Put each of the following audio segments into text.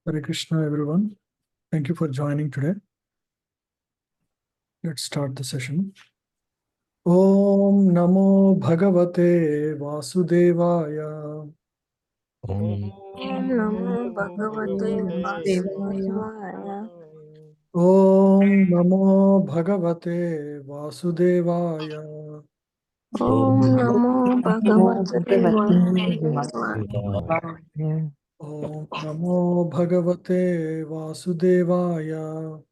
Hare Krishna, everyone. Thank you for joining today. Let's start the session. Om Namo Bhagavate Vasudevaya. Om Namo Bhagavate Vasudevaya. Om Namo Bhagavate Vasudevaya. Om Namo Bhagavate Vasudevaya. Om Namo Bhagavate Vasudevaya.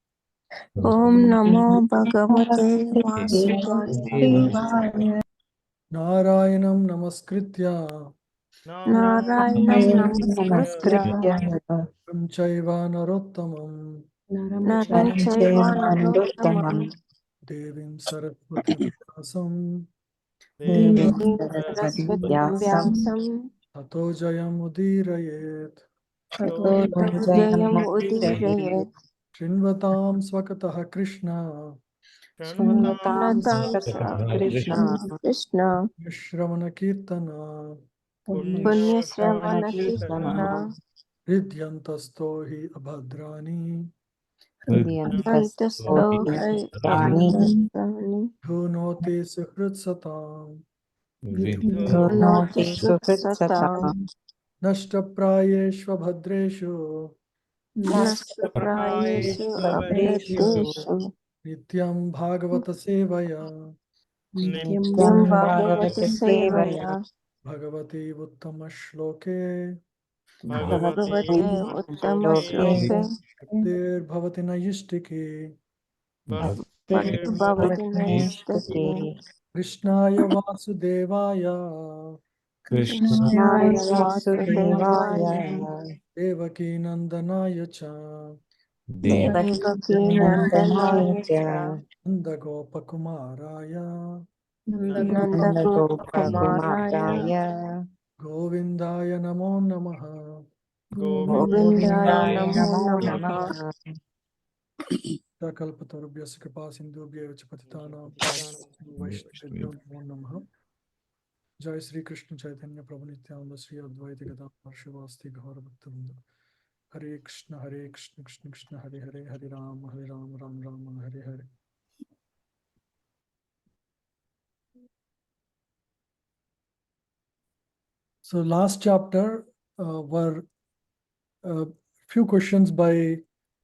Om Namo Bhagavate Vasudevaya. Narayanam Namaskritya Narayanam Namaskritya Ram Chaiva Narottamam Naram Chaiva Narottamam Devim Saraswati Vyasam Devim Saraswati Vyasam Tato Jayam Udirayet Tato Jayam Udirayet Srinvatam Swakataha Krishna Natam Krishna Shravana Kirtana Punya Sravana Kirtana Hridyantasto hi abhadrani Antasto Hai Prani Dhunoti Suhritsatam Noti Suksatam Nashta Prayeshva Bhadreshu Nasta Prayesu Abhradeshu Nityam Bhagavata Sevaya Nityam Bhagavata Sevaya Bhagavati Uttama Shloke Bhagavate Uttama Shloke Shaktir Bhavati Nayishtiki Bhakti Bhavati Naistaki Krishnaya Vasudevaya Krishnaya Vasudevaya Devaki Nandanaya Cha Devaki Nandanaya Cha Nanda Gopakumaraya Nanda Gopakumaraya Govindaya Namo Namaha Govindaya Namo Namaha Kalpatarubhyasya Kripa Sindhubhya Patitanam Vaishnavibhyo Namo Namaha. Jai Sri Krishna Chaitanya Prabhu Nityananda Sri Advaita Gadadhar Shivasti Gaura Bhaktivinoda. Hare Krishna Krishna Krishna Hare Hare Hare Ram Ram Ram Hare Hare. So last chapter were a few questions by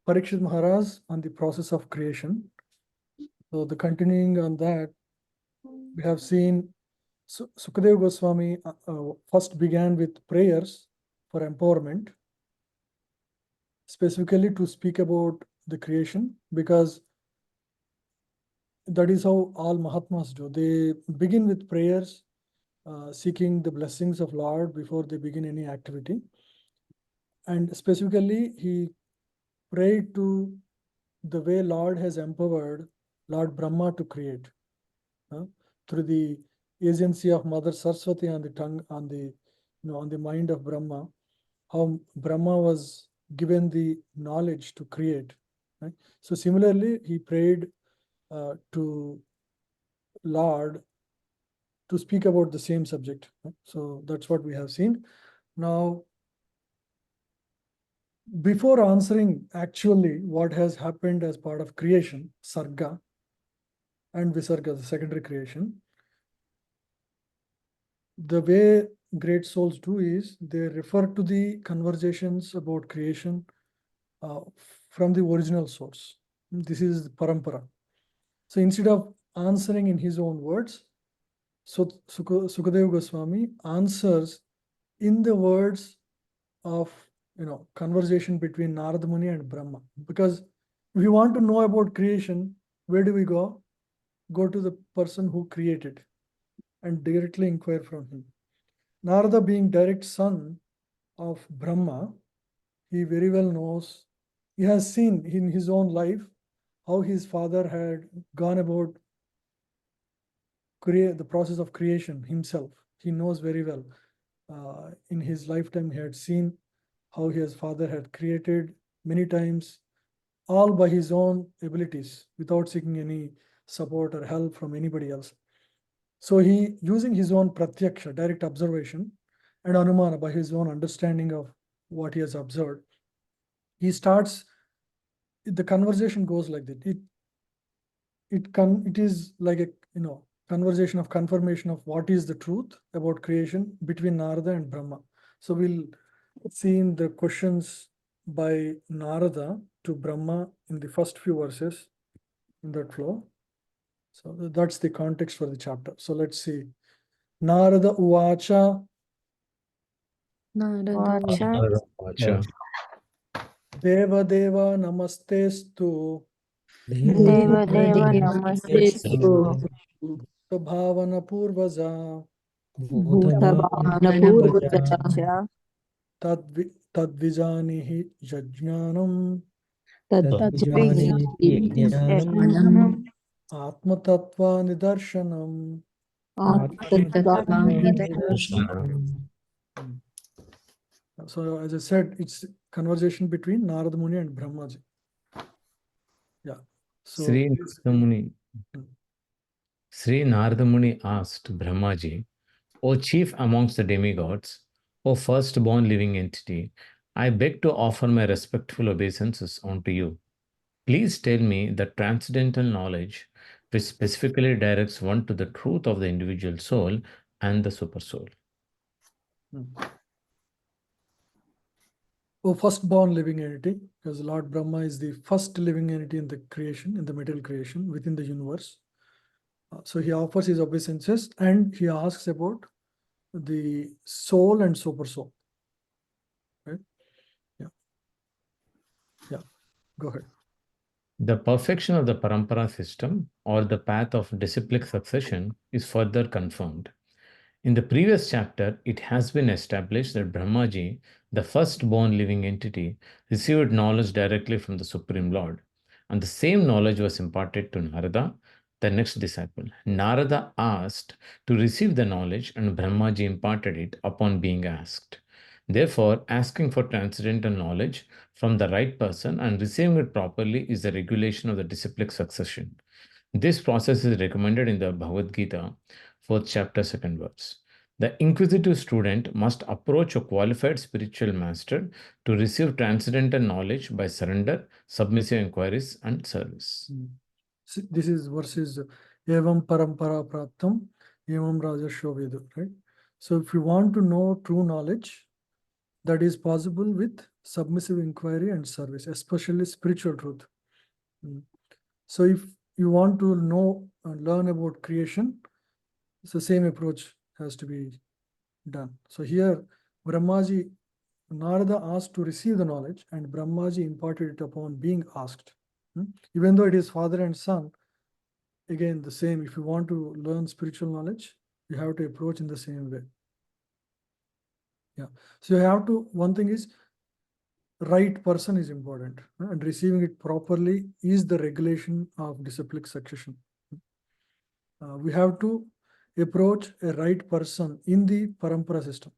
Parikshit Maharaj on the process of creation. So the continuing on that, we have seen Sukadeva Goswami first began with prayers for empowerment, specifically to speak about the creation, because that is how all Mahatmas do. They begin with prayers, seeking the blessings of Lord before they begin any activity. And specifically, he prayed to the way Lord has empowered Lord Brahma to create, through the agency of Mother Saraswati on the tongue, on the mind of Brahma, how Brahma was given the knowledge to create. Right? So similarly, he prayed to Lord to speak about the same subject. Right? So that's what we have seen. Now, before answering actually what has happened as part of creation, Sarga and Visarga, the secondary creation, the way great souls do is they refer to the conversations about creation from the original source. This is the parampara. So instead of answering in his own words, so Sukadeva Goswami answers in the words of conversation between Narada Muni and Brahma. Because if you want to know about creation, where do we go? Go to the person who created and directly inquire from him. Narada, being direct son of Brahma, he very well knows, he has seen in his own life how his father had gone about the process of creation himself. He knows very well. In his lifetime, he had seen how his father had created many times, all by his own abilities, without seeking any support or help from anybody else. So he, using his own pratyaksha, direct observation, and anumana, by his own understanding of what he has observed, he starts, the conversation goes like that. It is like a conversation of confirmation of what is the truth about creation between Narada and Brahma. So we'll see in the questions by Narada to Brahma in the first few verses in that flow. So that's the context for the chapter. So let's see. Narada Uvacha Vacha Vacha. Deva Deva Namastestu Deva Deva Namastestu Bhavana Purvaja Bhuta Bhavana Purvacha Tadvijanihi Yajnanam Tattva Yajnanam Atma Tattva Nidarshanam. Atma So as I said, it's conversation between Narada Muni and Brahmaji. Yeah. So Sri Narada Muni. Sri Narada Muni asked Brahmaji, O chief amongst the demigods, O firstborn living entity, I beg to offer my respectful obeisances unto you. Please tell me the transcendental knowledge which specifically directs one to the truth of the individual soul and the supersoul. Oh, firstborn living entity, because Lord Brahma is the first living entity in the creation, in the material creation, within the universe. So he offers his obeisances and he asks about the soul and supersoul. Right? Yeah. Yeah. Go ahead. The perfection of the parampara system or the path of disciplic succession is further confirmed. In the previous chapter, it has been established that Brahmaji, the firstborn living entity, received knowledge directly from the Supreme Lord, and the same knowledge was imparted to Narada, the next disciple. Narada asked to receive the knowledge, and Brahmaji imparted it upon being asked. Therefore, asking for transcendental knowledge from the right person and receiving it properly is the regulation of the disciplic succession. This process is recommended in the Bhagavad Gita, 4th chapter, 2nd verse. The inquisitive student must approach a qualified spiritual master to receive transcendental knowledge by surrender, submissive inquiries, and service. This is verses Evam Parampara Praptam, Evam Rajasho Vedu, right? So if you want to know true knowledge, that is possible with submissive inquiry and service, especially spiritual truth. So if you want to know and learn about creation, it's the same approach has to be done. So here, Brahmaji, Narada asked to receive the knowledge and Brahmaji imparted it upon being asked. Even though it is father and son, again, the same. If you want to learn spiritual knowledge, you have to approach in the same way. Yeah. So you have to, one thing is, right person is important, and receiving it properly is the regulation of disciplic succession. We have to approach a right person in the parampara system,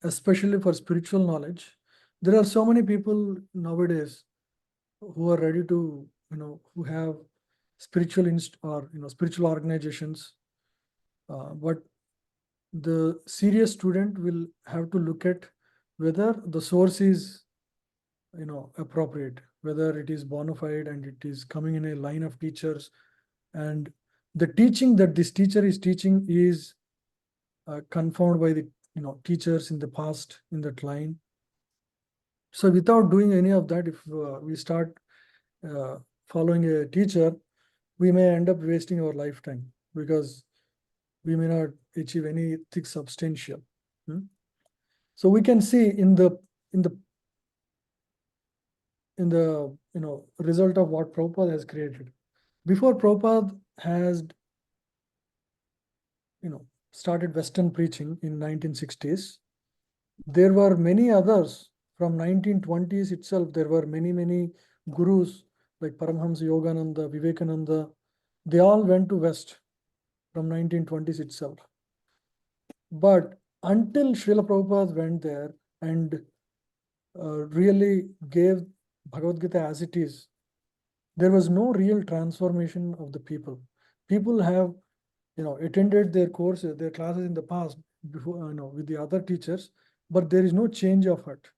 especially for spiritual knowledge. There are so many people nowadays who are ready to, who have spiritual spiritual organizations, but the serious student will have to look at whether the source is appropriate, whether it is bona fide and it is coming in a line of teachers, and the teaching that this teacher is teaching is confirmed by the teachers in the past in that line. So without doing any of that, if we start following a teacher, we may end up wasting our lifetime because we may not achieve anything substantial. So we can see in the result of what Prabhupada has created. Before Prabhupada has started Western preaching in 1960s, there were many others from 1920s itself. There were many gurus like Paramhamsa Yogananda, Vivekananda. They all went to West from 1920s itself. But until Srila Prabhupada went there and really gave Bhagavad Gita as it is, there was no real transformation of the people. People have, attended their courses, their classes in the past before, with the other teachers, but there is no change of heart.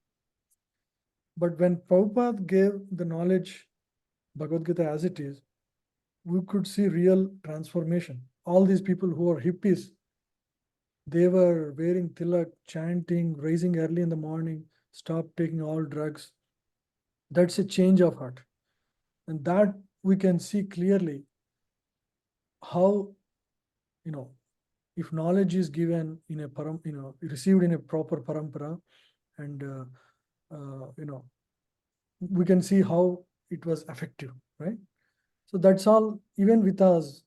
But when Prabhupada gave the knowledge, Bhagavad Gita as it is, we could see real transformation. All these people who are hippies, they were wearing tilak, chanting, rising early in the morning, stop taking all drugs. That's a change of heart. And that we can see clearly how, if knowledge is given in a received in a proper parampara, and we can see how it was effective, right? So that's all. Even with us,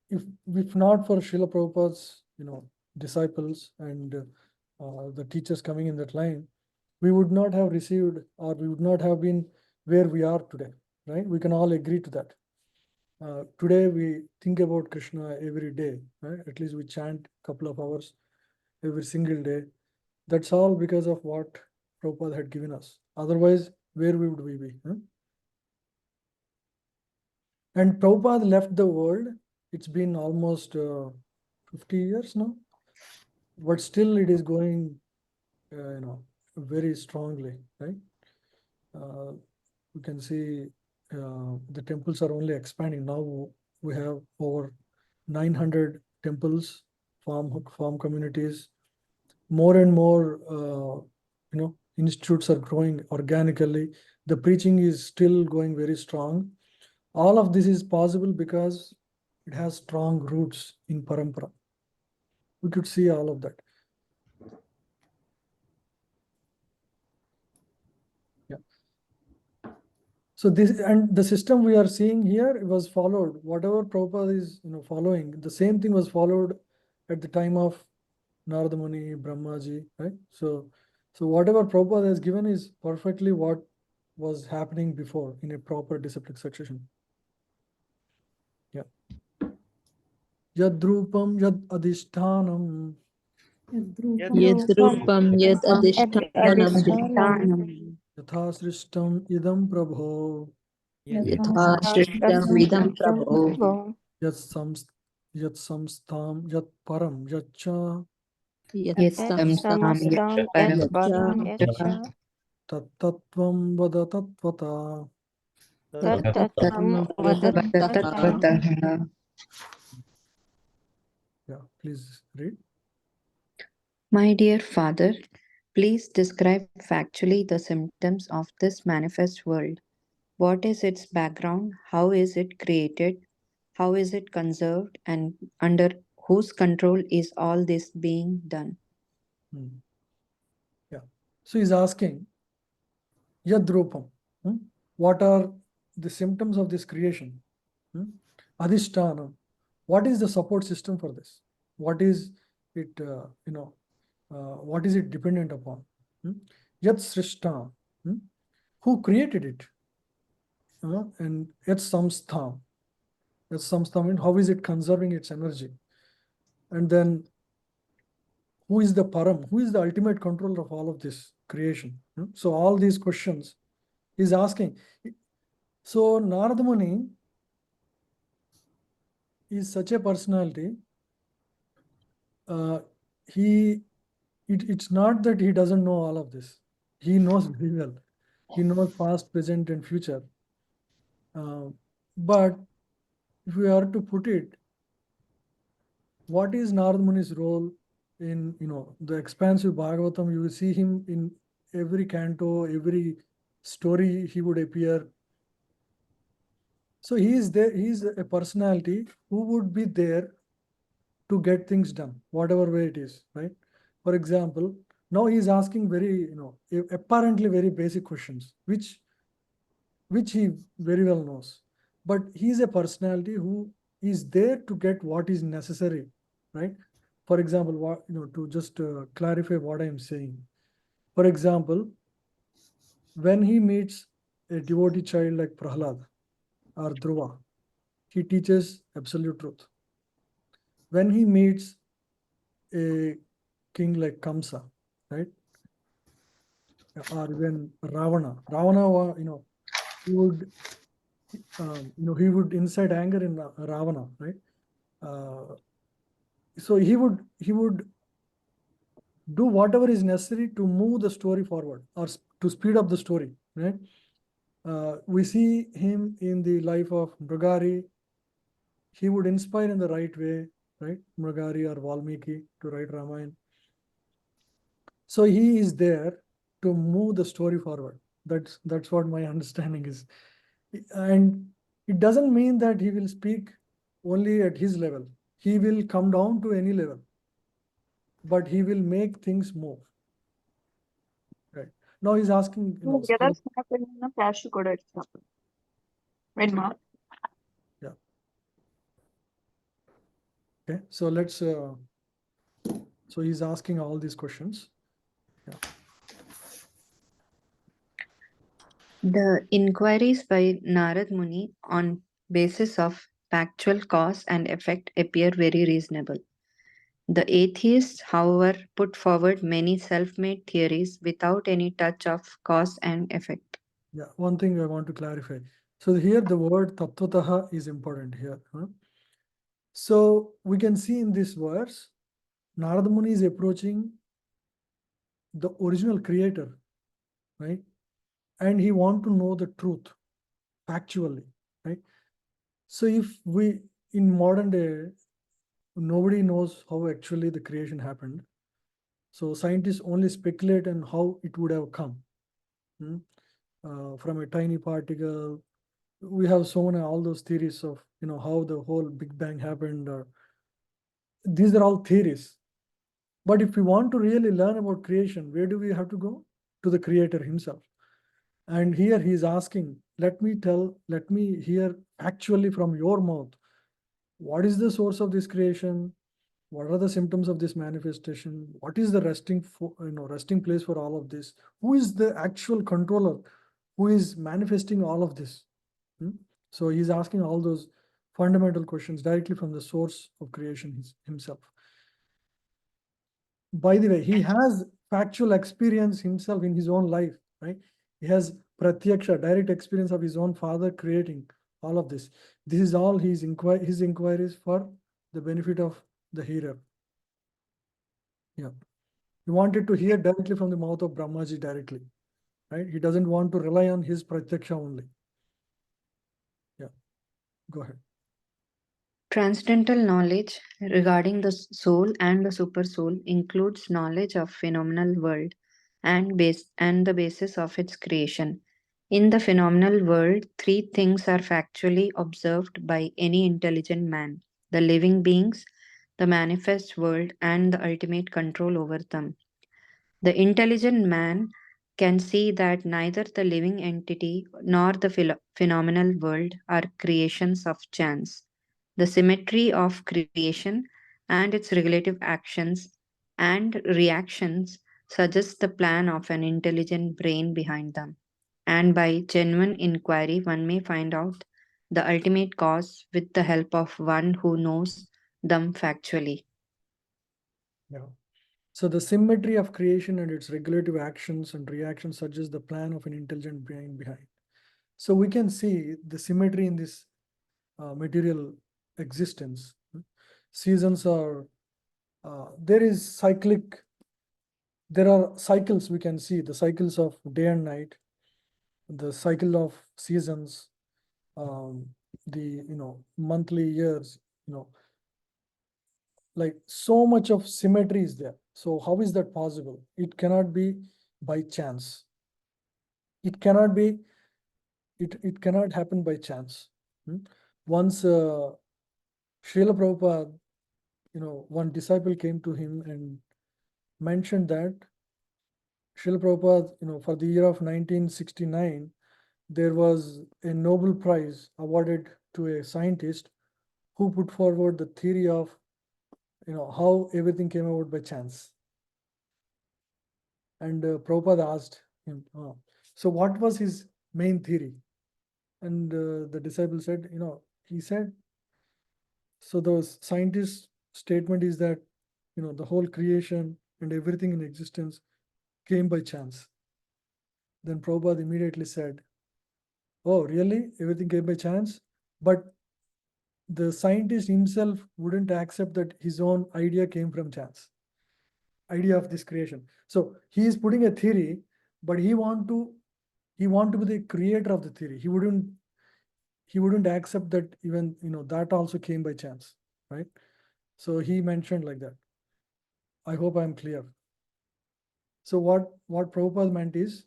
if not for Srila Prabhupada's, disciples and the teachers coming in that line, we would not have received, or we would not have been where we are today, right? We can all agree to that. Today we think about Krishna every day, right? At least we chant a couple of hours every single day. That's all because of what Prabhupada had given us. Otherwise, where would we be? Huh? And Prabhupada left the world. It's been almost 50 years now, but still it is going, very strongly, right? You can see the temples are only expanding. Now we have over 900 temples, farm communities. More and more, institutes are growing organically. The preaching is still going very strong. All of this is possible because it has strong roots in parampara. We could see all of that. Yeah. So this, and the system we are seeing here was followed. Whatever Prabhupada is following, the same thing was followed at the time of Narada Muni, Brahmaji, right? So whatever Prabhupada has given is perfectly what was happening before in a proper disciplic succession. Yeah. Yad Drupam Yad Adhishtanam Yadrupam yad adhishtanam Yatha Srishtam Idam Prabho yatha shrishtam vidam prabho Yat Samstam Yat Param Yatcha yatsam sam yacha Tat Tattvam Vada Tattvata. tattam vadattatah. Yeah, please read. My dear Father, please describe factually the symptoms of this manifest world. What is its background? How is it created? How is it conserved? And under whose control is all this being done? Yeah. So he's asking, Yadrupam. What are the symptoms of this creation? Adhishtanam. What is the support system for this? What is it, what is it dependent upon? Yat Srishtam. Who created it? And Yat Samstham. Yat Samstham, how is it conserving its energy? And then who is the Param? Who is the ultimate controller of all of this creation? So all these questions he's asking. So Narada Muni is such a personality. It's not that he doesn't know all of this. He knows very well. He knows past, present, and future. But if we are to put it, what is Narada Muni's role in the expansive Bhagavatam? You will see him in every canto, every story he would appear. So he is there. He is a personality who would be there to get things done, whatever way it is, right? For example, now he is asking very, apparently very basic questions, which he very well knows. But he is a personality who is there to get what is necessary, right? For example, what to just clarify what I am saying. For example, when he meets a devotee child like Prahlad or Dhruva, he teaches absolute truth. When he meets a king like Kamsa, right? Or even Ravana. Ravana, he would, he would incite anger in Ravana, right? So he would do whatever is necessary to move the story forward or to speed up the story, right? We see him in the life of Mragari. He would inspire in the right way, right? Mragari or Valmiki to write Ramayana. So he is there to move the story forward. That's what my understanding is. And it doesn't mean that he will speak only at his level. He will come down to any level, but he will make things move. Right. Now he's asking, cash కూడా ఇస్తాం వెన్మా yeah. Okay, so let's so he's asking all these questions. Yeah. The inquiries by Narad Muni on basis of factual cause and effect appear very reasonable. The atheists, however, put forward many self-made theories without any touch of cause and effect. Yeah, one thing I want to clarify. So here the word tattvataha is important here. So we can see in this verse, Narada Muni is approaching the original creator, right? And he want to know the truth factually, right? So if we, in modern day, nobody knows how actually the creation happened. So scientists only speculate on how it would have come. From a tiny particle. We have shown all those theories of, how the whole Big Bang happened. Or these are all theories. But if we want to really learn about creation, where do we have to go? To the creator himself. And here he is asking, let me hear actually from your mouth, what is the source of this creation? What are the symptoms of this manifestation? What is the resting place for all of this? Who is the actual controller who is manifesting all of this? So he's asking all those fundamental questions directly from the source of creation himself. By the way, he has factual experience himself in his own life, right? He has pratyaksha, direct experience of his own father creating all of this. This is all his inquiries for the benefit of the hearer. Yeah. He wanted to hear directly from the mouth of Brahmaji directly, right? He doesn't want to rely on his pratyaksha only. Yeah, go ahead. Transcendental knowledge regarding the soul and the supersoul includes knowledge of phenomenal world and the basis of its creation. In the phenomenal world, three things are factually observed by any intelligent man: the living beings, the manifest world, and the ultimate control over them. The intelligent man can see that neither the living entity nor the phenomenal world are creations of chance. The symmetry of creation and its relative actions and reactions suggests the plan of an intelligent brain behind them. And by genuine inquiry, one may find out the ultimate cause with the help of one who knows them factually. Yeah. So the symmetry of creation and its regulative actions and reactions suggests the plan of an intelligent brain behind. So we can see the symmetry in this material existence. Seasons are, there are cycles we can see, the cycles of day and night, the cycle of seasons, the, monthly years, like so much of symmetry is there. So how is that possible? It cannot be by chance. It cannot happen by chance. Once Srila Prabhupada, one disciple came to him and mentioned that Srila Prabhupada, for the year of 1969, there was a Nobel Prize awarded to a scientist who put forward the theory of, how everything came about by chance. And Prabhupada asked him, so what was his main theory? And the disciple said, he said, so the scientist's statement is that, the whole creation and everything in existence came by chance. Then Prabhupada immediately said, oh, really? Everything came by chance? But the scientist himself wouldn't accept that his own idea came from chance. idea of this creation. So he is putting a theory, but he want to be the creator of the theory. He wouldn't accept that even that also came by chance, right? So he mentioned like that. I hope I'm clear. So what Prabhupada meant is,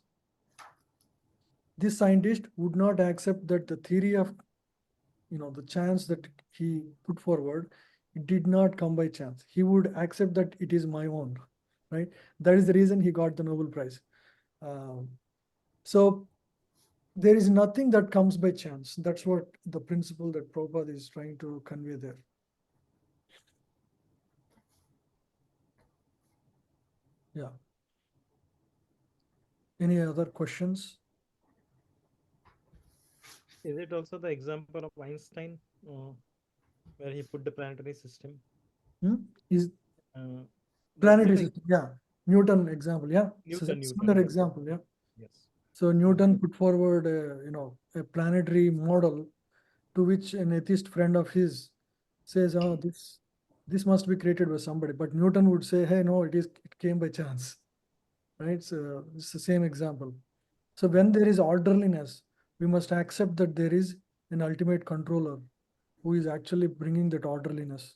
this scientist would not accept that the theory of the chance that he put forward, it did not come by chance. He would accept that it is my own, right? That is the reason he got the Nobel Prize. So there is nothing that comes by chance. That's what the principle that Prabhupada is trying to convey there. Yeah. Any other questions? Is it also the example of Einstein, where he put the planetary system? Is Uh, planetary the system? Yeah. Newton example. Yeah. Newton, Similar yes. example. Yeah. Yes. So Newton put forward a planetary model, to which an atheist friend of his says, "Oh, this must be created by somebody." But Newton would say, "Hey, no, it came by chance." Right? So it's the same example. So when there is orderliness, we must accept that there is an ultimate controller who is actually bringing that orderliness.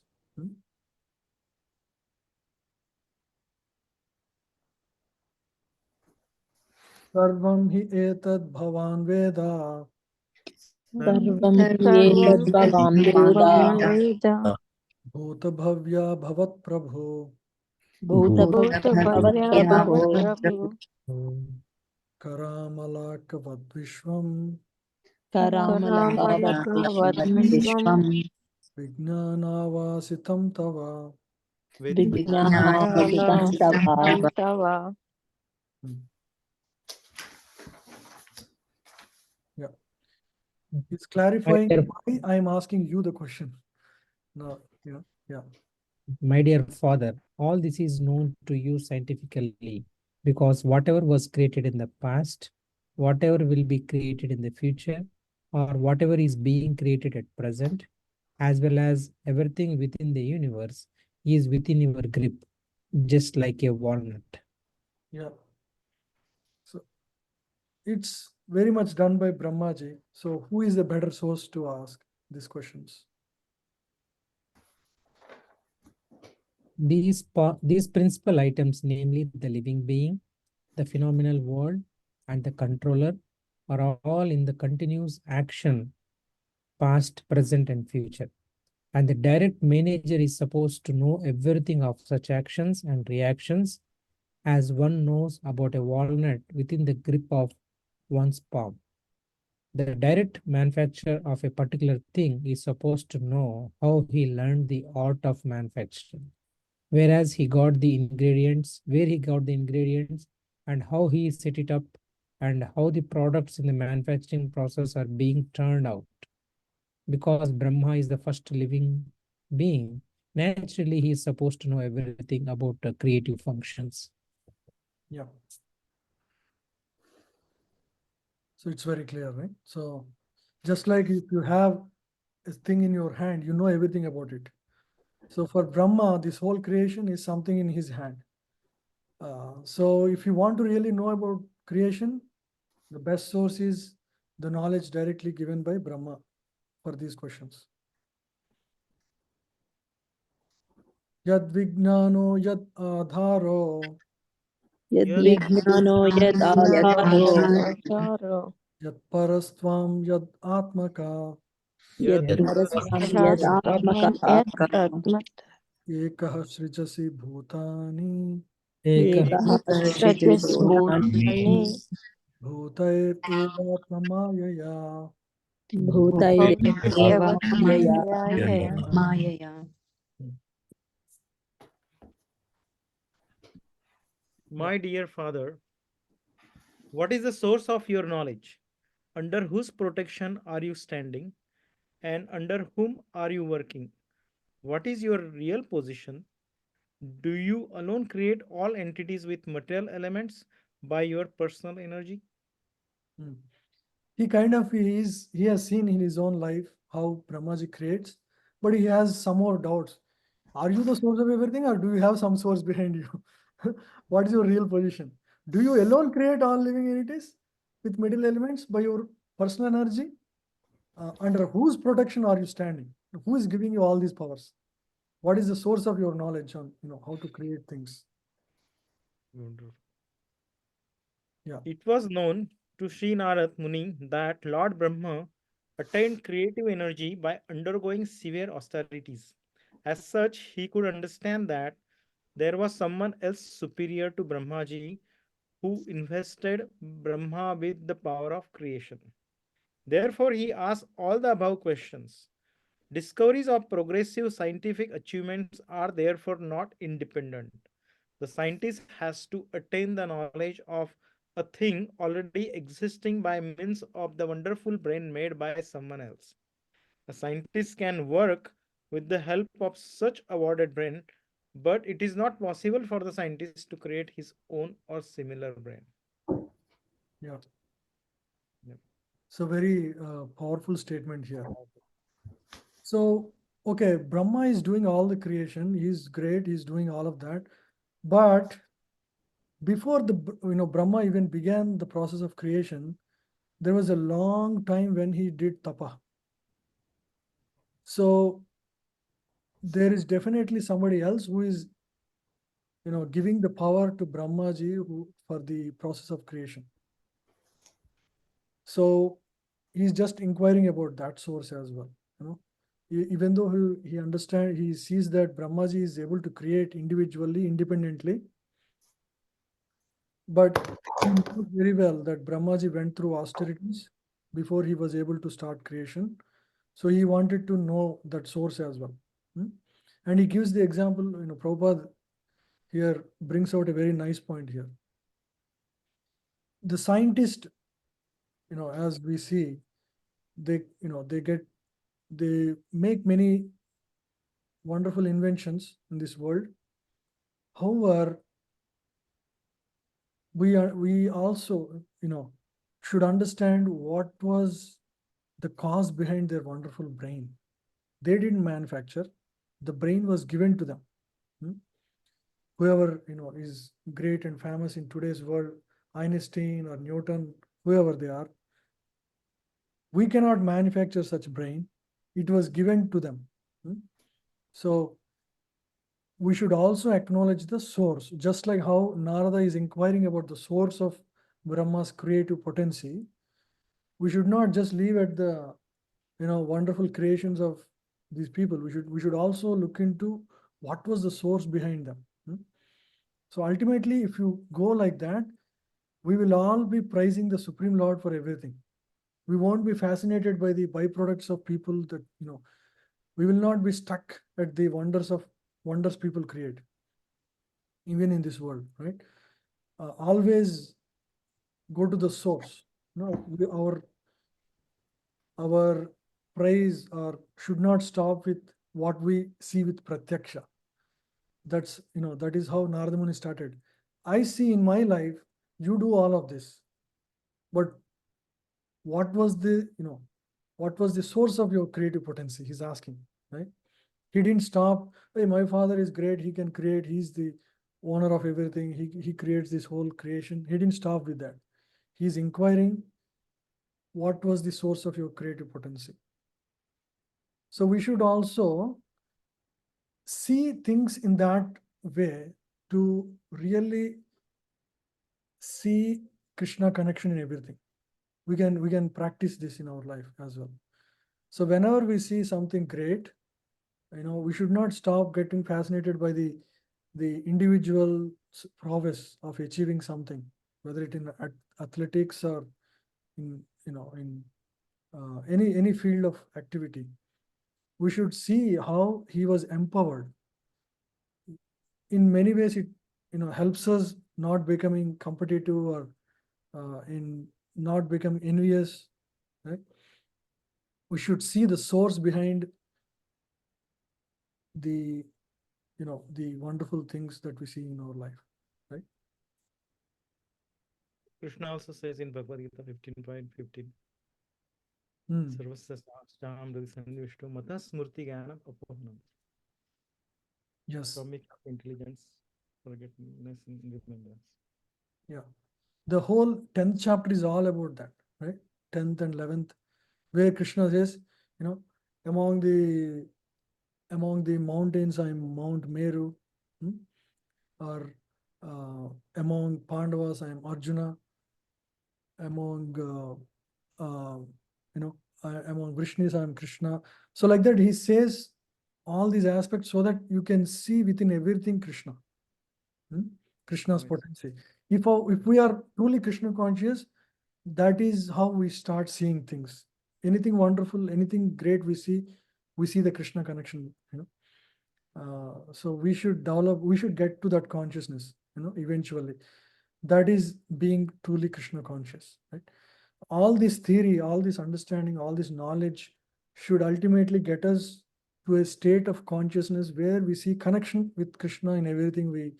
Sarvam hi etad bhavan veda सर्वं सर्वं ह्येतद् भवान् भवान् वेद वेद bhuta bhavya bhavat prabhu भूतभव्या भूतभव्यभवत् भवत्प्रभु karamalakavad vishvam करामलकावत् करामलकावद्विश्वम् विश्वम् vijnanavasitam tava. विज्ञानावृतं तव तव. Yeah. It's clarifying why I'm asking you the question. No, yeah. My dear father, all this is known to you scientifically because whatever was created in the past, whatever will be created in the future, or whatever is being created at present, as well as everything within the universe is within your grip, just like a walnut. Yeah. So it's very much done by Brahmaji. So who is a better source to ask these questions? These principal items, namely the living being, the phenomenal world, and the controller, are all in the continuous action, past, present, and future. And the direct manager is supposed to know everything of such actions and reactions as one knows about a walnut within the grip of one's palm. The direct manufacturer of a particular thing is supposed to know how he learned the art of manufacturing, whereas he got the ingredients, where he got the ingredients, and how he set it up, and how the products in the manufacturing process are being turned out. Because Brahma is the first living being, naturally he is supposed to know everything about creative functions. Yeah. So it's very clear, right? So just like if you have a thing in your hand, you know everything about it. So for Brahma, this whole creation is something in his hand. So if you want to really know about creation, the best source is the knowledge directly given by Brahma for these questions. Yad vignano yad adharo यद्विज्ञानो यदाधारो yad parastvam yad atmaka यत्परस्तं शास्त्रमं यत्तद्मत् ekah srijasi bhutani एकः सृजस्भूतानि bhutair evatmamayaya. भूतैरेव मायया भूतैरेव मायया. My dear father, what is the source of your knowledge? Under whose protection are you standing? And under whom are you working? What is your real position? Do you alone create all entities with material elements by your personal energy? He has seen in his own life how Brahmaji creates, but he has some more doubts. Are you the source of everything, or do you have some source behind you? What is your real position? Do you alone create all living entities with middle elements by your personal energy? Under whose protection are you standing? Who is giving you all these powers? What is the source of your knowledge on how to create things? Wonderful. Yeah. It was known to Sri Narad Muni that Lord Brahma attained creative energy by undergoing severe austerities. As such, he could understand that there was someone else superior to Brahmaji who invested Brahma with the power of creation. Therefore, he asked all the above questions. Discoveries of progressive scientific achievements are therefore not independent. The scientist has to attain the knowledge of a thing already existing by means of the wonderful brain made by someone else. A scientist can work with the help of such awarded brain, but it is not possible for the scientist to create his own or similar brain. Yeah. Yep. So very powerful statement here. So, okay, Brahma is doing all the creation. He's great. He's doing all of that. But before Brahma even began the process of creation, there was a long time when he did tapa. So there is definitely somebody else who is giving the power to Brahmaji for the process of creation. So he's just inquiring about that source as well. Even though he sees that Brahmaji is able to create individually, independently, but he knows very well that Brahmaji went through austerities before he was able to start creation. So he wanted to know that source as well. And he gives the example, Prabhupada here brings out a very nice point here. The scientist, as we see, they make many wonderful inventions in this world. However, we also should understand what was the cause behind their wonderful brain. They didn't manufacture, the brain was given to them. Whoever is great and famous in today's world, Einstein or Newton, whoever they are, we cannot manufacture such brain. It was given to them. So we should also acknowledge the source, just like how Narada is inquiring about the source of Brahma's creative potency. We should not just leave at the wonderful creations of these people. We should also look into what was the source behind them. So ultimately, if you go like that, we will all be praising the Supreme Lord for everything. We won't be fascinated by the byproducts of people that we will not be stuck at the wonders people create, even in this world, right? Always go to the source. Our praise or should not stop with what we see with pratyaksha. That is how Narada Muni started. I see in my life, you do all of this, but what was the source of your creative potency? He's asking, right? He didn't stop. Hey, my father is great. He can create. He's the owner of everything. He creates this whole creation. He didn't stop with that. He's inquiring, what was the source of your creative potency? So we should also see things in that way to really see Krishna connection in everything. We can practice this in our life as well. So whenever we see something great, we should not stop getting fascinated by the individual prowess of achieving something, whether it in athletics or in any field of activity. We should see how he was empowered. In many ways, it helps us not becoming competitive or in not become envious. Right? We should see the source behind the the wonderful things that we see in our life, right? Krishna also says in Bhagavad Gita 15.15, Hmm. Sarvasya Sastam Sannivishto Mata Smurti Gyanam Apohanam. Yes. Atomic intelligence, forgetfulness in remembrance. Yeah. The whole 10th chapter is all about that, right? 10th and 11th, where Krishna says, you know, among the mountains, I'm Mount Meru, or among Pandavas, I'm Arjuna, among among Vrishnis, I'm Krishna. So like that, he says all these aspects so that you can see within everything Krishna. Krishna's Right. potency. If we are truly Krishna conscious, that is how we start seeing things. Anything wonderful, anything great we see the Krishna connection. So we should get to that consciousness. Eventually, that is being truly Krishna conscious. Right. All this theory, all this understanding, all this knowledge should ultimately get us to a state of consciousness where we see connection with Krishna in everything we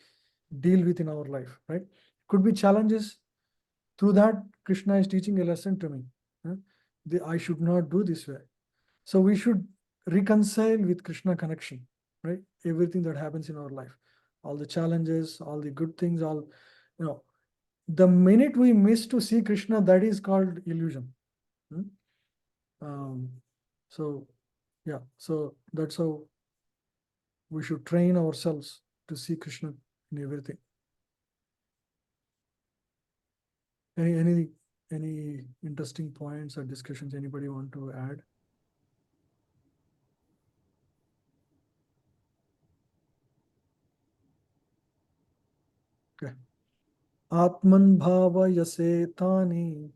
deal with in our life, right? Could be challenges. Through that, Krishna is teaching a lesson to me. I should not do this way. So we should reconcile with Krishna connection, right? Everything that happens in our life, all the challenges, all the good things, the minute we miss to see Krishna, that is called illusion. So that's how we should train ourselves to see Krishna in everything. Any interesting points or discussions anybody want to add? Okay. Atman bhavayase tani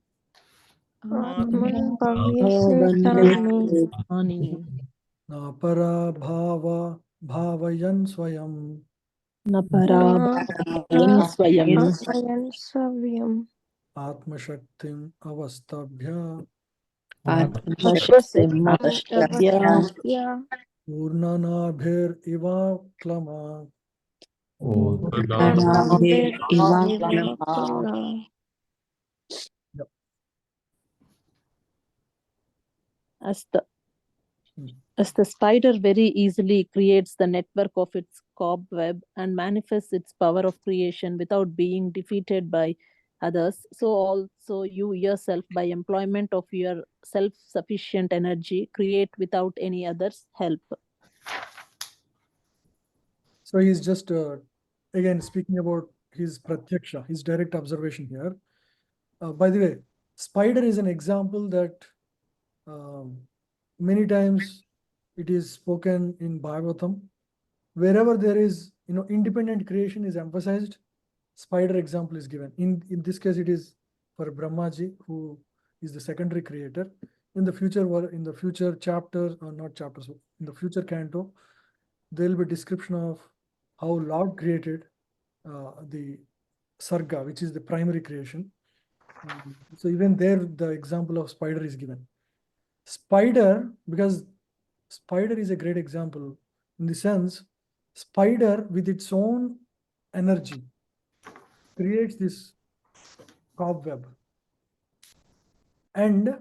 Atman bhavyase na para bhavayan swayam bhavayan savyam atma shaktim avastabhya Atmashaktim avastabhya purnanabhir iva klama. Purnanabhir iva kala. Yep. As the spider very easily creates the network of its cobweb and manifests its power of creation without being defeated by others, so also you yourself, by employment of your self-sufficient energy, create without any other's help. So he's just again speaking about his pratyaksha, his direct observation here. By the way, spider is an example that many times it is spoken in Bhagavatam. Wherever there is, independent creation is emphasized, spider example is given. In this case, it is for Brahmaji, who is the secondary creator. In the future chapter, or not chapters, in the future canto, there will be description of how Lord created the Sarga, which is the primary creation. So even there, the example of spider is given. Spider, because spider is a great example in the sense, spider with its own energy creates this cobweb, and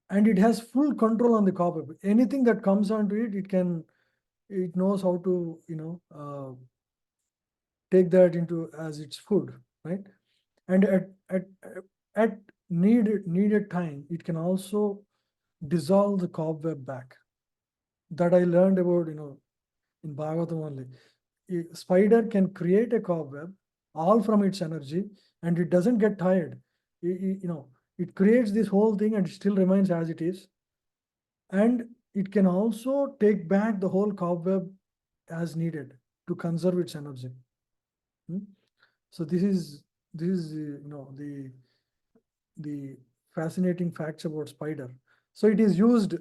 it has full control on the cobweb. Anything that comes onto it, it knows how to take that into as its food, right? And at needed time, it can also dissolve the cobweb back. That I learned about, in Bhagavatam only. A spider can create a cobweb all from its energy, and it doesn't get tired. It creates this whole thing and it still remains as it is. And it can also take back the whole cobweb as needed to conserve its energy. So this is the fascinating facts about spider. So it is used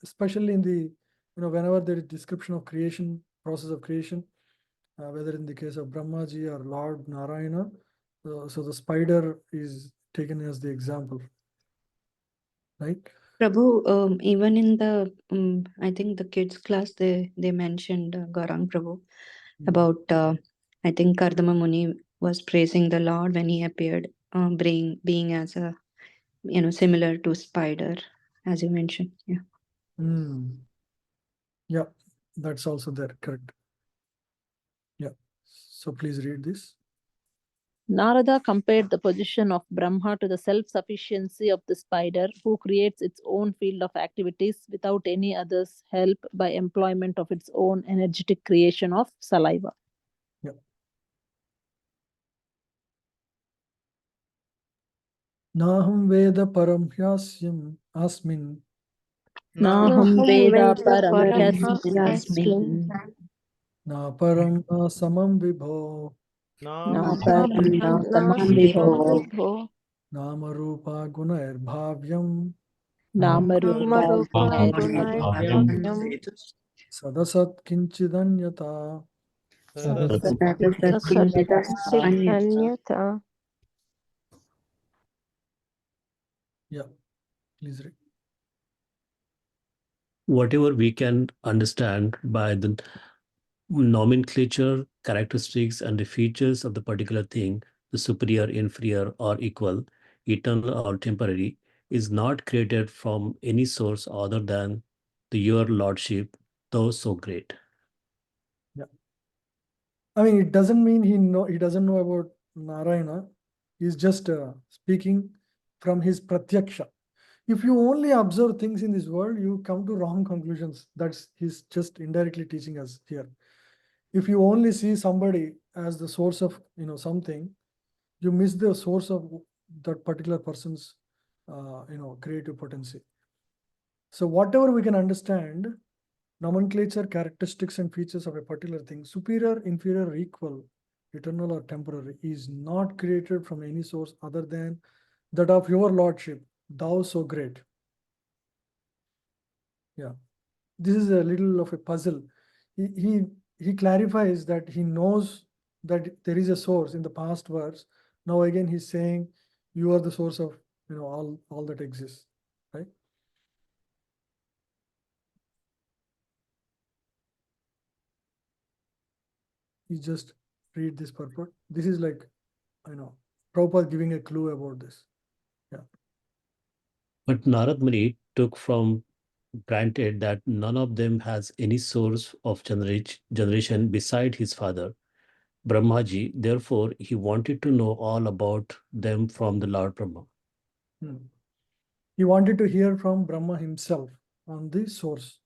especially in the whenever there is description of creation, process of creation, whether in the case of Brahmaji or Lord Narayana. So the spider is taken as the example, right? Prabhu, even in the, I think the kids class, they mentioned Gaurang Prabhu about, I think Kardama Muni was praising the Lord when he appeared, being as a, similar to spider, as you mentioned. Yeah. Yeah, that's also there, correct. Yeah. So please read this. Narada compared the position of Brahma to the self-sufficiency of the spider who creates its own field of activities without any other's help by employment of its own energetic creation of saliva. Yeah. Naham Veda Param Hyasyam Asmin. Naham Veda Param Param Na Param Na Samam Vibho. Na Param Na Samam Vibho Nama Rupa Gunair Bhavyam. Namarupa Sadasat Kinchidanyata. Anyata. Yeah, please read. Whatever we can understand by the nomenclature, characteristics, and the features of the particular thing, the superior, inferior, or equal, eternal or temporary, is not created from any source other than your lordship, though so great. Yeah. I mean, it doesn't mean he doesn't know about Narayana. He's just speaking from his pratyaksha. If you only observe things in this world, you come to wrong conclusions. He's just indirectly teaching us here. If you only see somebody as the source of something, you miss the source of that particular person's creative potency. So whatever we can understand, nomenclature, characteristics, and features of a particular thing, superior, inferior, equal, eternal, or temporary, is not created from any source other than that of your lordship, thou so great. Yeah, this is a little of a puzzle. He clarifies that he knows that there is a source in the past verse. Now again he's saying you are the source of all that exists, right? You just read this purport. This is like Prabhupada giving a clue about this. Yeah. But Narad Muni took from granted that none of them has any source of generation beside his father, Brahmaji. Therefore, he wanted to know all about them from the Lord Brahma. He wanted to hear from Brahma himself on the source.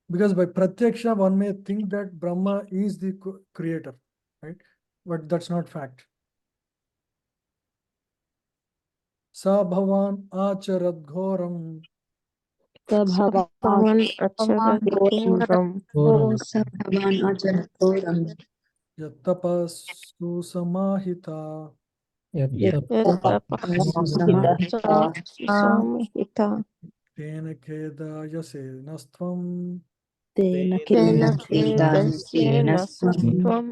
Because by pratyaksha, one may think that Brahma is the creator, right? But that's not fact. Sa bhavan acharat ghoram. Sa Bhavan Acharat Ghoram. Yattapasu samahita. Samhita. Tena kedayase nastvam. Tena Kedasya Nastvam.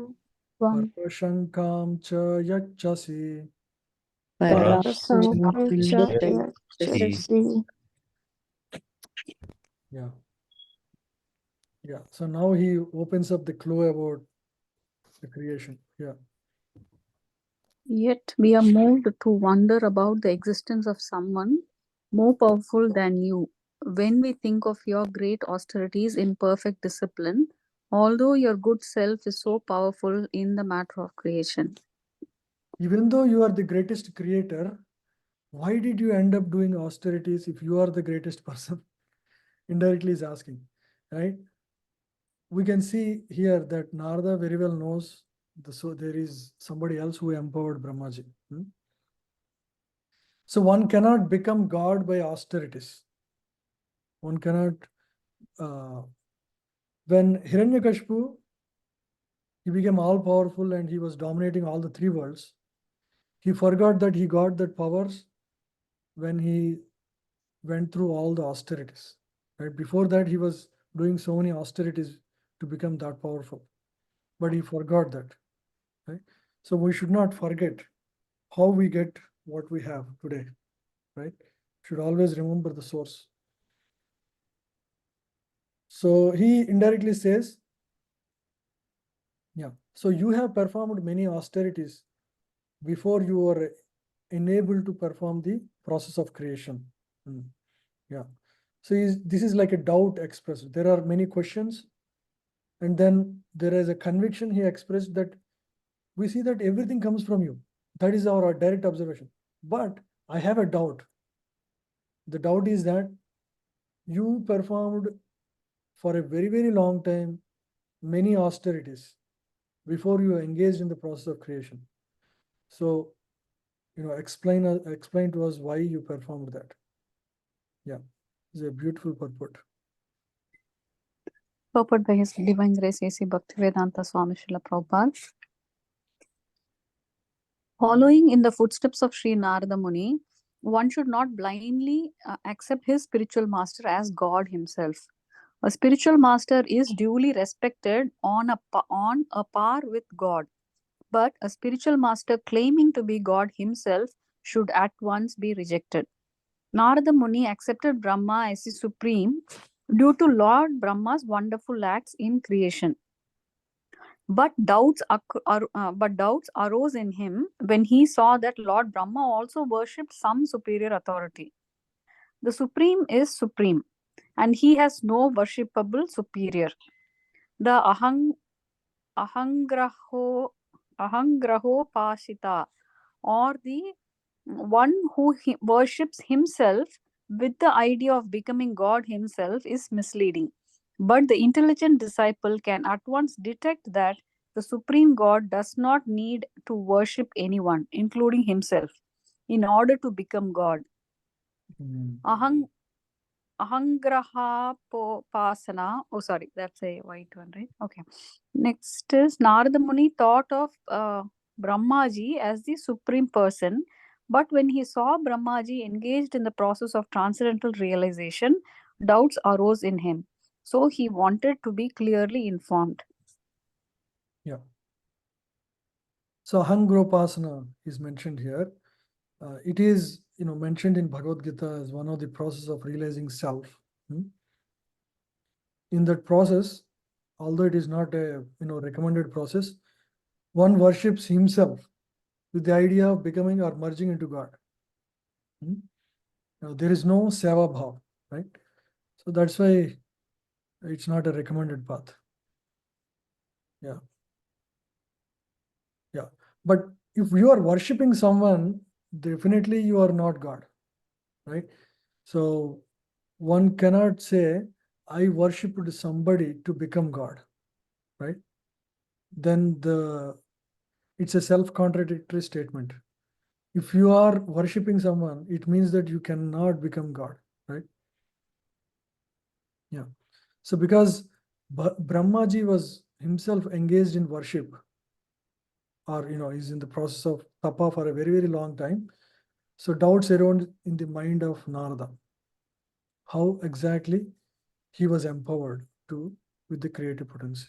Parashankam cha yachasi. Parasankam cha yachasi. Yeah. Yeah. So now he opens up the clue about the creation. Yeah. Yet we are moved to wonder about the existence of someone more powerful than you when we think of your great austerities in perfect discipline, although your good self is so powerful in the matter of creation. Even though you are the greatest creator, why did you end up doing austerities if you are the greatest person? Indirectly is asking, right? We can see here that Narada very well knows so there is somebody else who empowered Brahmaji. So one cannot become God by austerities. One cannot. When Hiranyakashipu, he became all powerful and he was dominating all the three worlds, he forgot that he got that powers when he went through all the austerities. Right? Before that, he was doing so many austerities to become that powerful, but he forgot that. Right? So we should not forget how we get what we have today. Right? Should always remember the source. So he indirectly says, yeah, so you have performed many austerities before you were enabled to perform the process of creation. Yeah. So this is like a doubt expressed. There are many questions And then there is a conviction he expressed that we see that everything comes from you. That is our direct observation. But I have a doubt. The doubt is that you performed for a very, very long time many austerities before you engaged in the process of creation. So, explain to us why you performed that. Yeah, it's a beautiful purport. Purport by His Divine Grace A.C. Bhaktivedanta Swami Srila Prabhupada. Following in the footsteps of Sri Narada Muni, one should not blindly accept his spiritual master as God himself. A spiritual master is duly respected on a par with God, but a spiritual master claiming to be God himself should at once be rejected. Narada Muni accepted Brahma as his supreme due to Lord Brahma's wonderful acts in creation. But doubts arose in him when he saw that Lord Brahma also worshipped some superior authority. The supreme is supreme, and he has no worshipable superior. The ahangraho pasita, or the one who worships himself with the idea of becoming God himself, is misleading. But the intelligent disciple can at once detect that the Supreme God does not need to worship anyone, including himself, in order to become God. Ahangraha pasana. Oh, sorry, that's a white one, right? Okay. Next is Narada Muni thought of Brahmaji as the supreme person, but when he saw Brahmaji engaged in the process of transcendental realization, doubts arose in him. So he wanted to be clearly informed. Yeah. So Ahangropasana is mentioned here. It is mentioned in Bhagavad Gita as one of the process of realizing self. In that process, although it is not a recommended process, one worships himself with the idea of becoming or merging into God. Now, there is no seva bhav, right? So that's why it's not a recommended path. Yeah. Yeah. But if you are worshipping someone, definitely you are not God, right? So one cannot say, I worshipped somebody to become God, right? Then it's a self-contradictory statement. If you are worshipping someone, it means that you cannot become God, right? Yeah. So because Brahmaji was himself engaged in worship, or is in the process of tapa for a very, very long time, so doubts arose in the mind of Narada. How exactly he was empowered with the creative potency.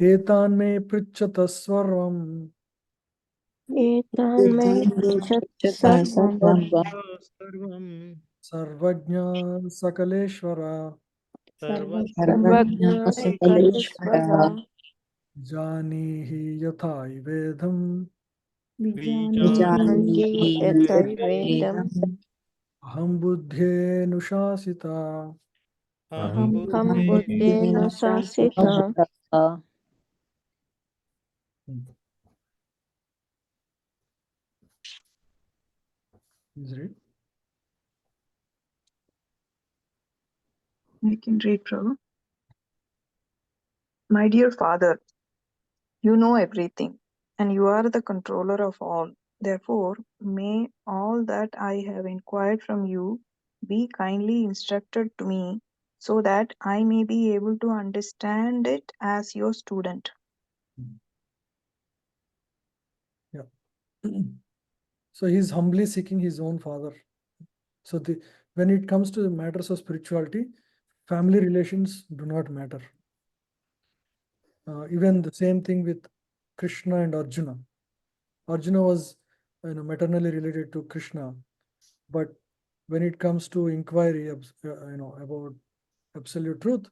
Etan me pritchata svarvam एतान् मे पृच्छत् सर्वं Sarvam sarvajna sakaleshvara सर्वज्ञ सकलेश्वरा janihi yatha vedam विजानीहि यथैवेदम् aham buddhyenusasita. अहं बुद्धेन शासितः Please read. I can read, Prabhu. My dear Father, you know everything, and you are the controller of all. Therefore, may all that I have inquired from you be kindly instructed to me, so that I may be able to understand it as your student. Yeah. So he's humbly seeking his own father. So when it comes to the matters of spirituality, family relations do not matter. Even the same thing with Krishna and Arjuna. Arjuna was maternally related to Krishna, but when it comes to inquiry about absolute truth,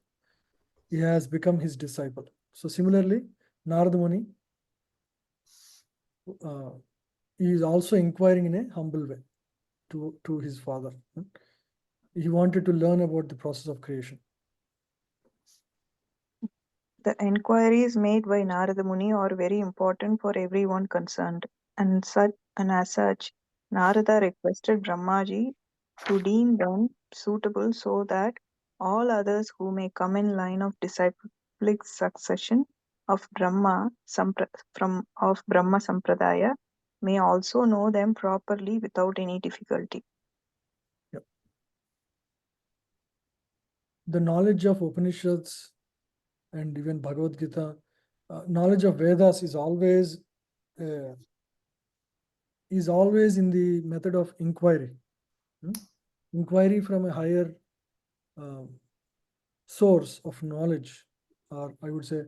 he has become his disciple. So similarly, Narada Muni he is also inquiring in a humble way to his father. he wanted to learn about the process of creation. The enquiries made by Narada Muni are very important for everyone concerned, and as such, Narada requested Brahmaji to deem them suitable so that all others who may come in line of disciplic succession of Brahma Sampradaya may also know them properly without any difficulty. Yep. The knowledge of Upanishads and even Bhagavad Gita, knowledge of Vedas is always in the method of inquiry. Inquiry from a higher source of knowledge, or I would say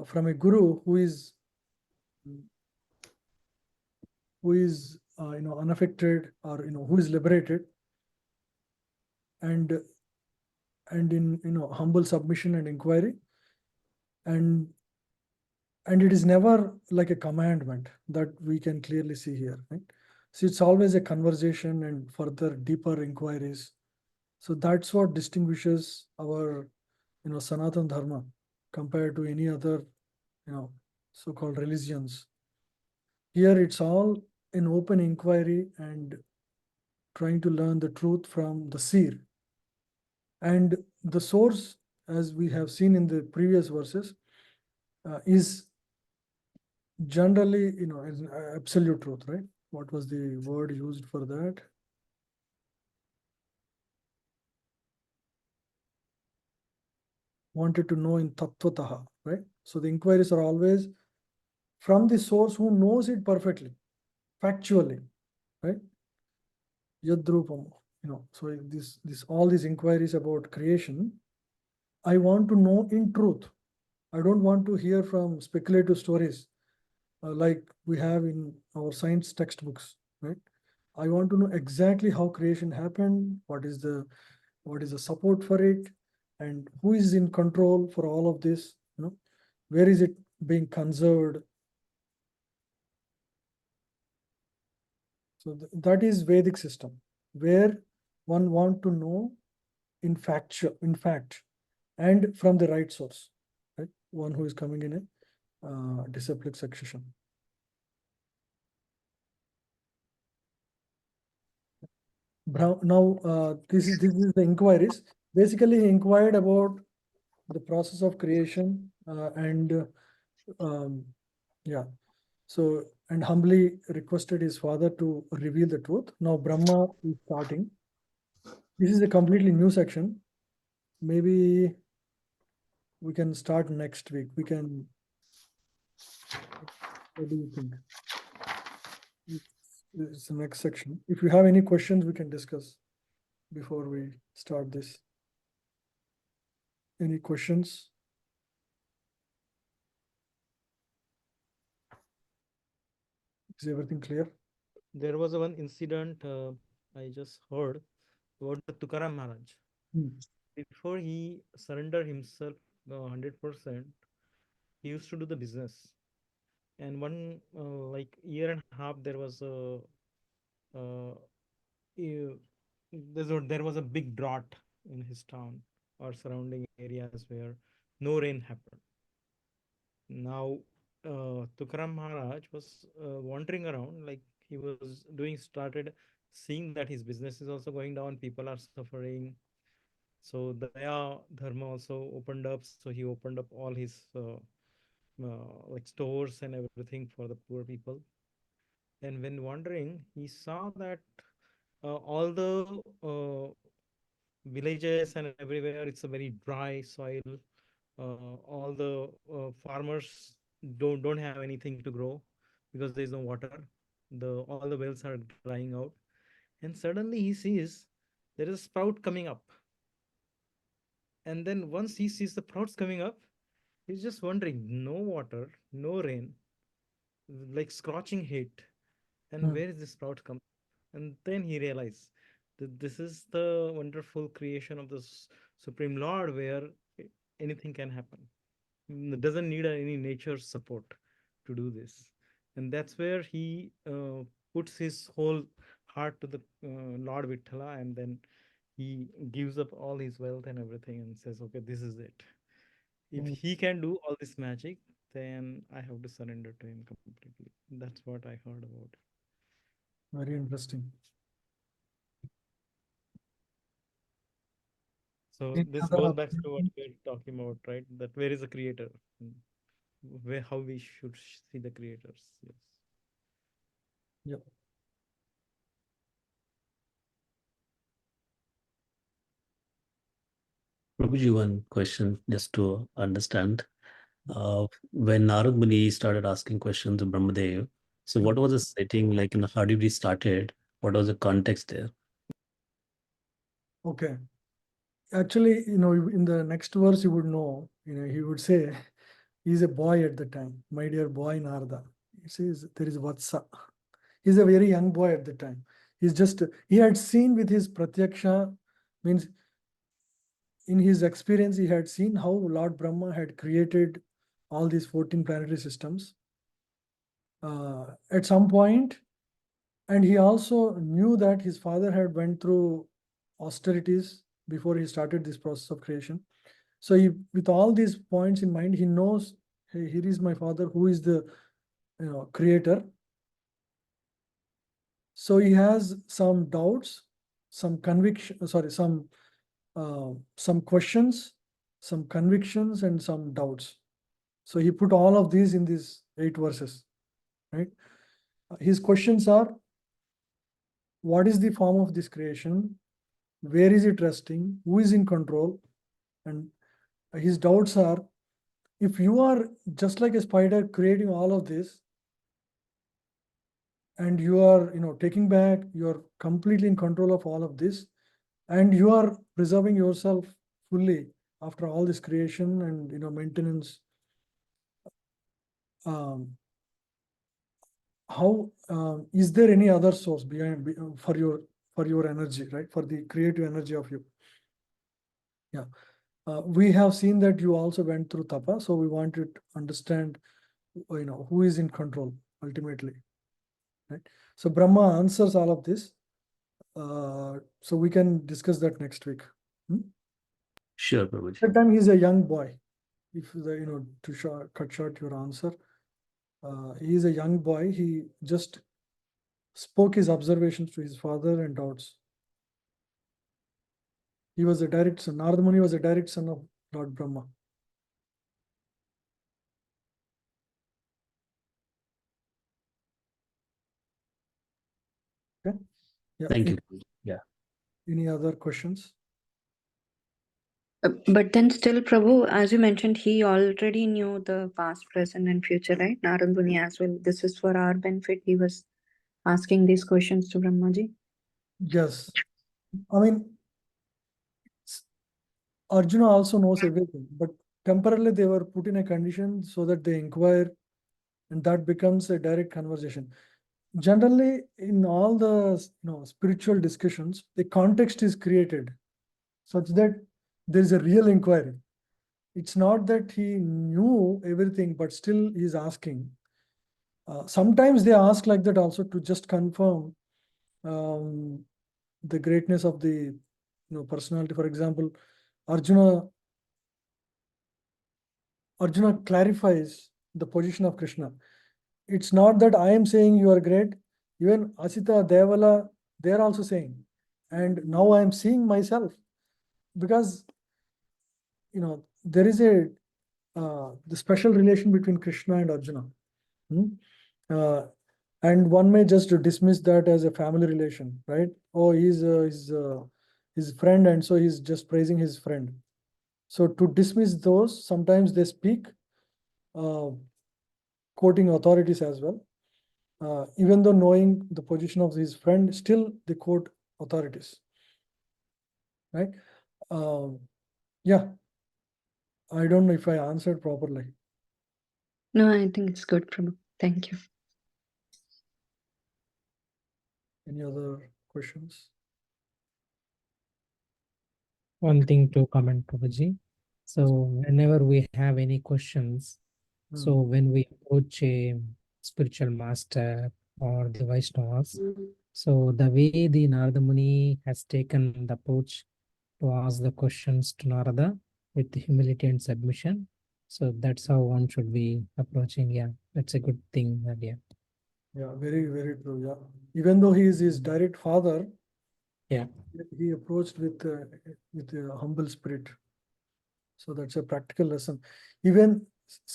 from a guru who is unaffected, or who is liberated, and in humble submission and inquiry, and it is never like a commandment that we can clearly see here, right? So it's always a conversation and further deeper inquiries. So that's what distinguishes our Sanatan Dharma compared to any other so-called religions. Here it's all an open inquiry and trying to learn the truth from the seer. And the source, as we have seen in the previous verses, is generally, is absolute truth, right? What was the word used for that? Wanted to know in tattvataha, right? So the inquiries are always from the source who knows it perfectly, factually, right? Yadrupam, so all these inquiries about creation, I want to know in truth. I don't want to hear from speculative stories like we have in our science textbooks, right? I want to know exactly how creation happened, what is the support for it, and who is in control for all of this, where is it being conserved. So that is Vedic system, where one want to know in fact, and from the right source, right? One who is coming in a disciplic succession. Now, this is the inquiries. Basically, he inquired about the process of creation and yeah. So, and humbly requested his father to reveal the truth. Now Brahma is starting. This is a completely new section. Maybe we can start next week. What do you think? It's the next section. If you have any questions, we can discuss before we start this. Any questions? Is everything clear? There was one incident I just heard about the Tukaram Maharaj. Before he surrendered himself 100%, he used to do the business. And one like year and a half, there was uh, there was a big drought in his town or surrounding areas where no rain happened. Now, Tukaram Maharaj was wandering around, like he was started seeing that his business is also going down, people are suffering. So Daya Dharma also opened up. So he opened up all his like stores and everything for the poor people. And when wandering, he saw that all the villages and everywhere, it's a very dry soil. All the farmers don't have anything to grow because there is no water. All the wells are drying out, and suddenly he sees there is a sprout coming up. And then once he sees the sprouts coming up, he's just wondering, no water, no rain, like scorching heat, and where is this sprout come? And then he realized that this is the wonderful creation of the Supreme Lord, where anything can happen. It doesn't need any nature support to do this. And that's where he puts his whole heart to the Lord Vithala, and then he gives up all his wealth and everything and says, okay, this is it. If Mm. he can do all this magic, then I have to surrender to him completely. That's what I heard about. Very interesting. So Any this other goes back to what observation? we're talking about, right? That where is the creator? Where how we should see the creators. Yes. Yep. Prabhuji, one question just to understand. When Narad Muni started asking questions to Brahmadev, so what was the setting like? How did we started? What was the context there? Okay. Actually, in the next verse, you would know, he would say, he's a boy at the time, my dear boy Narada. He says, there is Vatsa. He's a very young boy at the time. He had seen with his pratyaksha, means in his experience, he had seen how Lord Brahma had created all these 14 planetary systems. At some point, and he also knew that his father had went through austerities before he started this process of creation. So with all these points in mind, he knows, hey, here is my father who is the creator. So he has some doubts, some conviction, sorry, some questions, some convictions, and some doubts. So he put all of these in these 8 verses, right? His questions are, what is the form of this creation? Where is it resting? Who is in control? And his doubts are, if you are just like a spider creating all of this, and you are taking back, you are completely in control of all of this, and you are preserving yourself fully after all this creation and maintenance, how is there any other source behind for your energy, right? For the creative energy of you. Yeah. We have seen that you also went through tapa, so we want to understand who is in control ultimately, right? So Brahma answers all of this, so we can discuss that next week. Sure, Prabhuji. That time he's a young boy. If to cut short your answer, he is a young boy. He just spoke his observations to his father and doubts. He was a direct son. Narada Muni was a direct son of Lord Brahma. Okay. Yeah. Thank you. Yeah. Any other questions? But then still, Prabhu, as you mentioned, he already knew the past, present, and future, right? Narad Muni as well. This is for our benefit. He was asking these questions to Brahmaji. Yes. I mean, Arjuna also knows everything, but temporarily they were put in a condition so that they inquire, and that becomes a direct conversation. Generally, in all the spiritual discussions, the context is created such that there is a real inquiry. It's not that he knew everything, but still he's asking. Sometimes they ask like that also to just confirm the greatness of the personality. For example, Arjuna clarifies the position of Krishna. It's not that I am saying you are great. Even Asita, Devala, they are also saying. And now I am seeing myself, because there is the special relation between Krishna and Arjuna. And one may just dismiss that as a family relation, right? Oh, he's his friend, and so he's just praising his friend. So to dismiss those, sometimes they speak, quoting authorities as well. Even though knowing the position of his friend, still they quote authorities, right? Yeah, I don't know if I answered properly. No, I think it's good, Prabhu. Thank you. Any other questions? One thing to comment, Prabhuji. So whenever we have any questions, so when we approach a spiritual master or the Vaishnavas, So the way the Narada Muni has taken the approach to ask the questions to Narada with humility and submission. So that's how one should be approaching. Yeah, that's a good thing. Yeah. Yeah, very, very true. Yeah. Even though he is his direct father, Yeah. he approached with a humble spirit. So that's a practical lesson. Even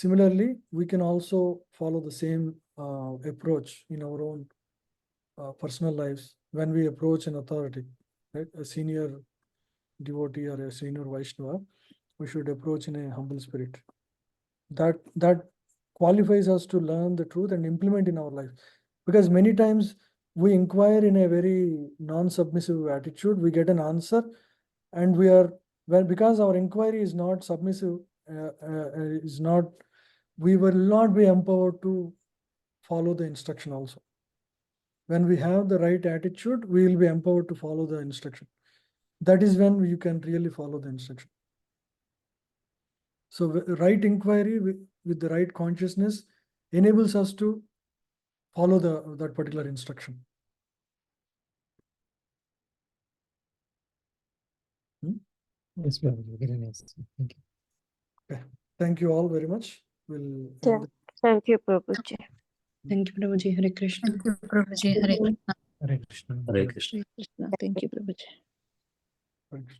similarly, we can also follow the same approach in our own personal lives when we approach an authority, right? A senior devotee or a senior Vaishnava, we should approach in a humble spirit. That qualifies us to learn the truth and implement in our life. Because many times we inquire in a very non-submissive attitude, we get an answer, and we are because our inquiry is not submissive, we will not be empowered to follow the instruction also. When we have the right attitude, we will be empowered to follow the instruction. That is when you can really follow the instruction. So right inquiry with the right consciousness enables us to follow that particular instruction. Yes, Prabhuji, very nice. Thank you. Okay. Thank you all very much. We'll end. Thank you, Prabhuji. Thank you, Prabhuji. Hare Krishna. Thank you, Prabhuji. Hare Krishna. Hare Krishna. Hare Krishna. Hare Krishna. Thank you, Prabhuji. Thanks.